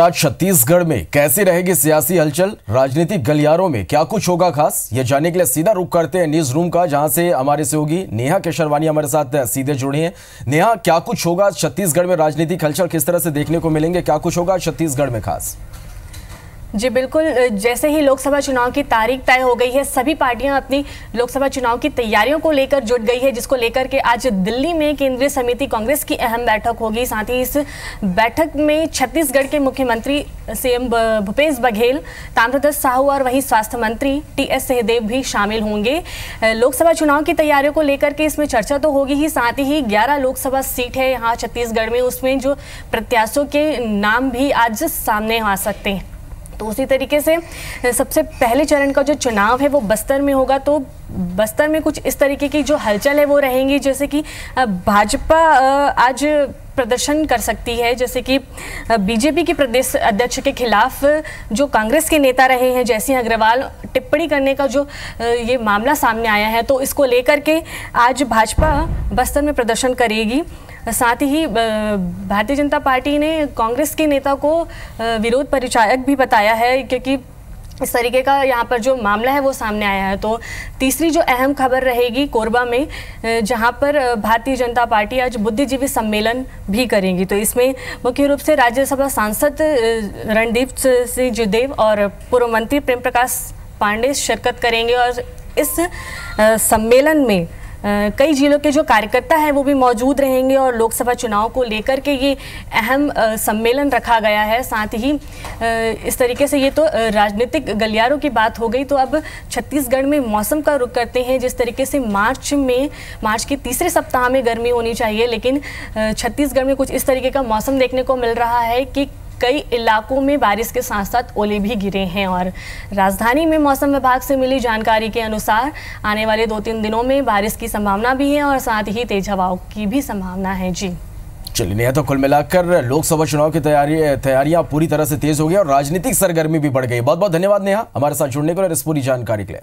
आज छत्तीसगढ़ में कैसी रहेगी सियासी हलचल, राजनीतिक गलियारों में क्या कुछ होगा खास, ये जानने के लिए सीधा रुख करते हैं न्यूज रूम का, जहां से हमारे सहयोगी नेहा केशरवानी हमारे साथ सीधे जुड़ी हैं। नेहा, क्या कुछ होगा छत्तीसगढ़ में, राजनीतिक हलचल किस तरह से देखने को मिलेंगे, क्या कुछ होगा छत्तीसगढ़ में खास? जी बिल्कुल, जैसे ही लोकसभा चुनाव की तारीख तय हो गई है, सभी पार्टियां अपनी लोकसभा चुनाव की तैयारियों को लेकर जुट गई है, जिसको लेकर के आज दिल्ली में केंद्रीय समिति कांग्रेस की अहम बैठक होगी। साथ ही इस बैठक में छत्तीसगढ़ के मुख्यमंत्री सीएम भूपेश बघेल, ताम्रध्वज साहू और वहीं स्वास्थ्य मंत्री टीएस सिंहदेव भी शामिल होंगे। लोकसभा चुनाव की तैयारियों को लेकर के इसमें चर्चा तो होगी ही, साथ ही 11 लोकसभा सीट है यहाँ छत्तीसगढ़ में, उसमें जो प्रत्याशियों के नाम भी आज सामने आ सकते हैं। तो उसी तरीके से सबसे पहले चरण का जो चुनाव है वो बस्तर में होगा। तो बस्तर में कुछ इस तरीके की जो हलचल है वो रहेंगी, जैसे कि भाजपा आज प्रदर्शन कर सकती है, जैसे कि बीजेपी के प्रदेश अध्यक्ष के खिलाफ जो कांग्रेस के नेता रहे हैं जयसिंह अग्रवाल, टिप्पणी करने का जो ये मामला सामने आया है, तो इसको लेकर के आज भाजपा बस्तर में प्रदर्शन करेगी। साथ ही भारतीय जनता पार्टी ने कांग्रेस के नेता को विरोध परिचायक भी बताया है, क्योंकि इस तरीके का यहाँ पर जो मामला है वो सामने आया है। तो तीसरी जो अहम खबर रहेगी कोरबा में, जहाँ पर भारतीय जनता पार्टी आज बुद्धिजीवी सम्मेलन भी करेंगी। तो इसमें मुख्य रूप से राज्यसभा सांसद रणदीप सिंह जूदेव और पूर्व मंत्री प्रेम प्रकाश पांडे शिरकत करेंगे। और इस सम्मेलन में कई जिलों के जो कार्यकर्ता हैं वो भी मौजूद रहेंगे और लोकसभा चुनाव को लेकर के ये अहम सम्मेलन रखा गया है। साथ ही इस तरीके से ये तो राजनीतिक गलियारों की बात हो गई। तो अब छत्तीसगढ़ में मौसम का रुख करते हैं। जिस तरीके से मार्च के तीसरे सप्ताह में गर्मी होनी चाहिए, लेकिन छत्तीसगढ़ में कुछ इस तरीके का मौसम देखने को मिल रहा है कि कई इलाकों में बारिश के साथ साथ ओले भी गिरे हैं। और राजधानी में मौसम विभाग से मिली जानकारी के अनुसार आने वाले 2-3 दिनों में बारिश की संभावना भी है और साथ ही तेज हवाओं की भी संभावना है। जी चलिए नेहा, तो कुल मिलाकर लोकसभा चुनाव की तैयारियां पूरी तरह से तेज हो गई और राजनीतिक सरगर्मी भी बढ़ गई। बहुत बहुत धन्यवाद नेहा, हमारे साथ जुड़ने के लिए, इस पूरी जानकारी के लिए।